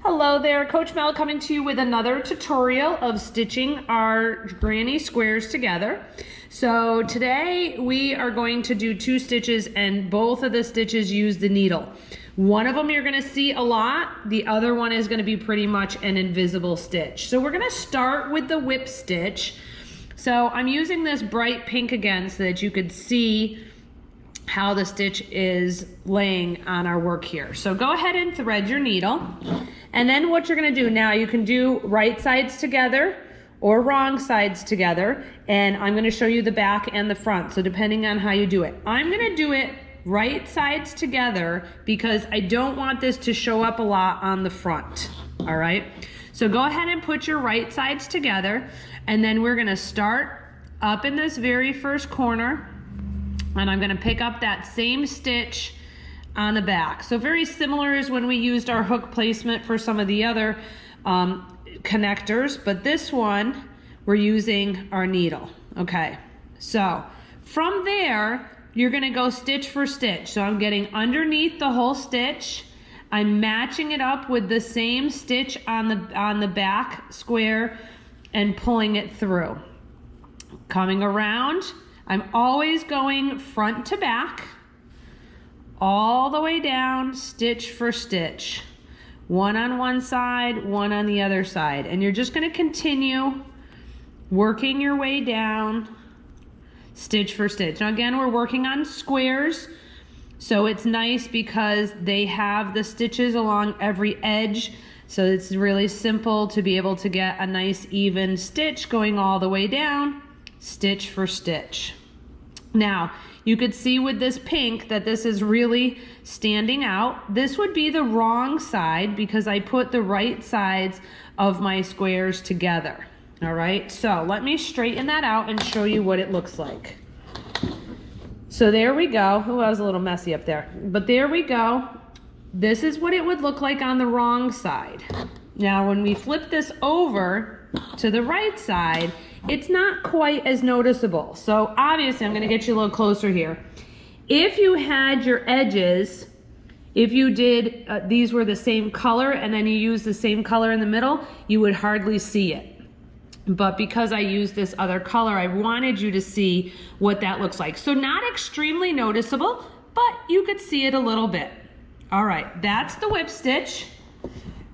Hello there, Coach Mel coming to you with another tutorial of stitching our granny squares together. So today we are going to do 2 stitches, and both of the stitches use the needle. One of them you're going to see a lot, the other one is going to be pretty much an invisible stitch. So we're going to start with the whip stitch. So I'm using this bright pink again so that you could see how the stitch is laying on our work here. So go ahead and thread your needle. And then what you're gonna do now, you can do right sides together or wrong sides together. And I'm gonna show you the back and the front. So depending on how you do it. I'm gonna do it right sides together because I don't want this to show up a lot on the front, all right? So go ahead and put your right sides together. And then we're gonna start up in this very first corner, and I'm gonna pick up that same stitch on the back. So very similar as when we used our hook placement for some of the other connectors, but this one, we're using our needle. Okay, so from there, you're gonna go stitch for stitch. So I'm getting underneath the whole stitch. I'm matching it up with the same stitch on the back square and pulling it through. Coming around, I'm always going front to back, all the way down, stitch for stitch. One on one side, one on the other side. And you're just gonna continue working your way down, stitch for stitch. Now again, we're working on squares, so it's nice because they have the stitches along every edge. So it's really simple to be able to get a nice even stitch going all the way down, stitch for stitch. Now, you could see with this pink that this is really standing out. This would be the wrong side because I put the right sides of my squares together. All right, so let me straighten that out and show you what it looks like. So there we go. Oh, I was a little messy up there, but there we go. This is what it would look like on the wrong side. Now, when we flip this over to the right side, it's not quite as noticeable. So obviously, I'm gonna get you a little closer here. If you had your edges, if you did, these were the same color and then you use the same color in the middle, you would hardly see it. But because I used this other color, I wanted you to see what that looks like. So not extremely noticeable, but you could see it a little bit. All right, that's the whip stitch.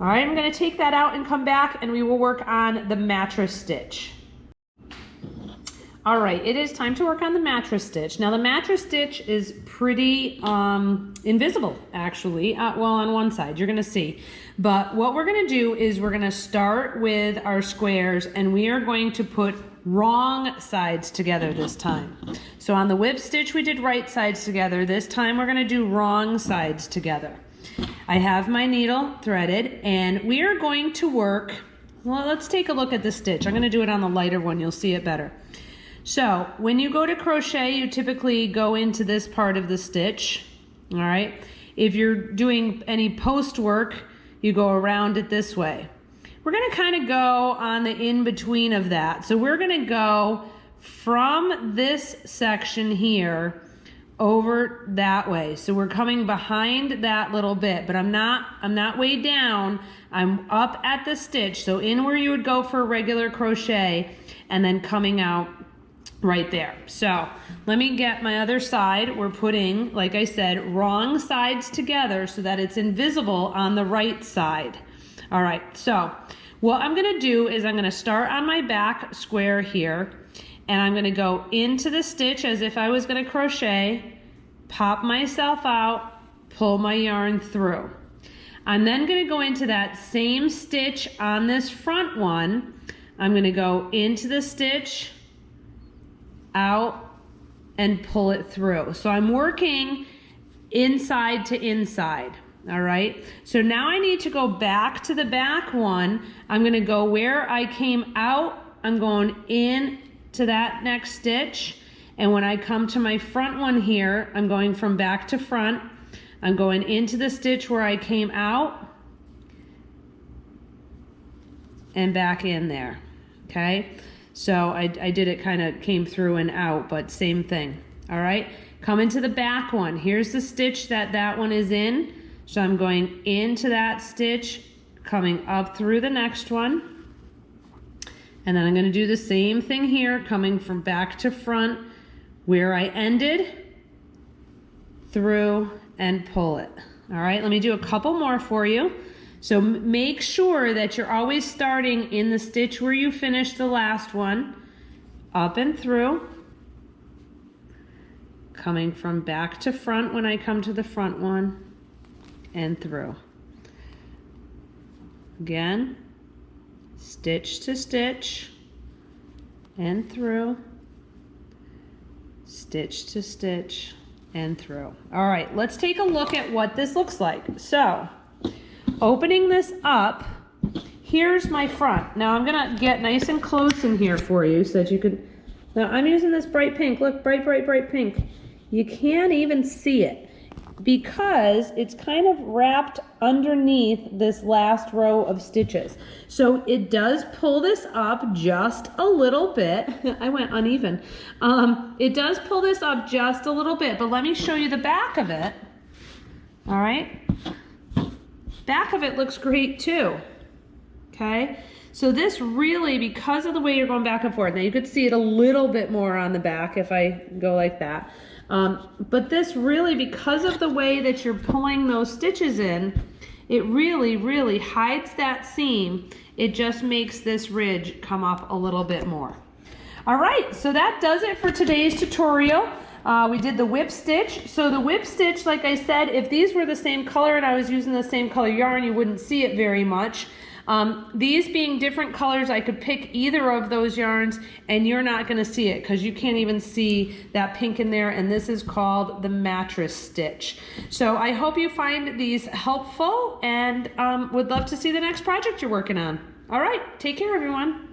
All right, I'm gonna take that out and come back and we will work on the mattress stitch. All right, it is time to work on the mattress stitch. Now the mattress stitch is pretty invisible, actually. Well, on one side, you're gonna see. But what we're gonna do is we're gonna start with our squares and we are going to put wrong sides together this time. So on the whip stitch, we did right sides together. This time we're gonna do wrong sides together. I have my needle threaded and we are going to work, well, let's take a look at the stitch. I'm gonna do it on the lighter one, you'll see it better. So when you go to crochet, you typically go into this part of the stitch, all right? If you're doing any post work, you go around it this way. We're gonna kind of go on the in-between of that. So we're gonna go from this section here over that way. So we're coming behind that little bit, but I'm not way down. I'm up at the stitch. So in where you would go for a regular crochet and then coming out right there. So let me get my other side. We're putting, like I said, wrong sides together so that it's invisible on the right side. All right, so what I'm gonna do is I'm gonna start on my back square here and I'm gonna go into the stitch as if I was gonna crochet, pop myself out, pull my yarn through. I'm then gonna go into that same stitch on this front one. I'm gonna go into the stitch, out, and pull it through. So I'm working inside to inside, all right? So now I need to go back to the back one. I'm gonna go where I came out, I'm going in to that next stitch, and when I come to my front one here, I'm going from back to front. I'm going into the stitch where I came out, and back in there, okay? So I did it kind of came through and out, but same thing. All right, come into the back one. Here's the stitch that one is in. So I'm going into that stitch, coming up through the next one. And then I'm going to do the same thing here, coming from back to front where I ended, through and pull it. All right, let me do a couple more for you. So make sure that you're always starting in the stitch where you finished the last one, up and through, coming from back to front when I come to the front one, and through. Again, stitch to stitch and through, stitch to stitch and through. All right, let's take a look at what this looks like. So opening this up, here's my front. Now I'm gonna get nice and close in here for you so that you can, now I'm using this bright pink, look, bright, bright, bright pink. You can't even see it because it's kind of wrapped underneath this last row of stitches. So it does pull this up just a little bit. I went uneven. It does pull this up just a little bit, but let me show you the back of it. All right. Back of it looks great too. Okay. So this really, because of the way you're going back and forth, now you could see it a little bit more on the back if I go like that. But this really, because of the way that you're pulling those stitches in, it really, really hides that seam. It just makes this ridge come up a little bit more. All right, so that does it for today's tutorial. We did the whip stitch. So the whip stitch, like I said, if these were the same color and I was using the same color yarn, you wouldn't see it very much. These being different colors, I could pick either of those yarns and you're not going to see it because you can't even see that pink in there, and this is called the mattress stitch. So I hope you find these helpful and would love to see the next project you're working on. All right, take care everyone.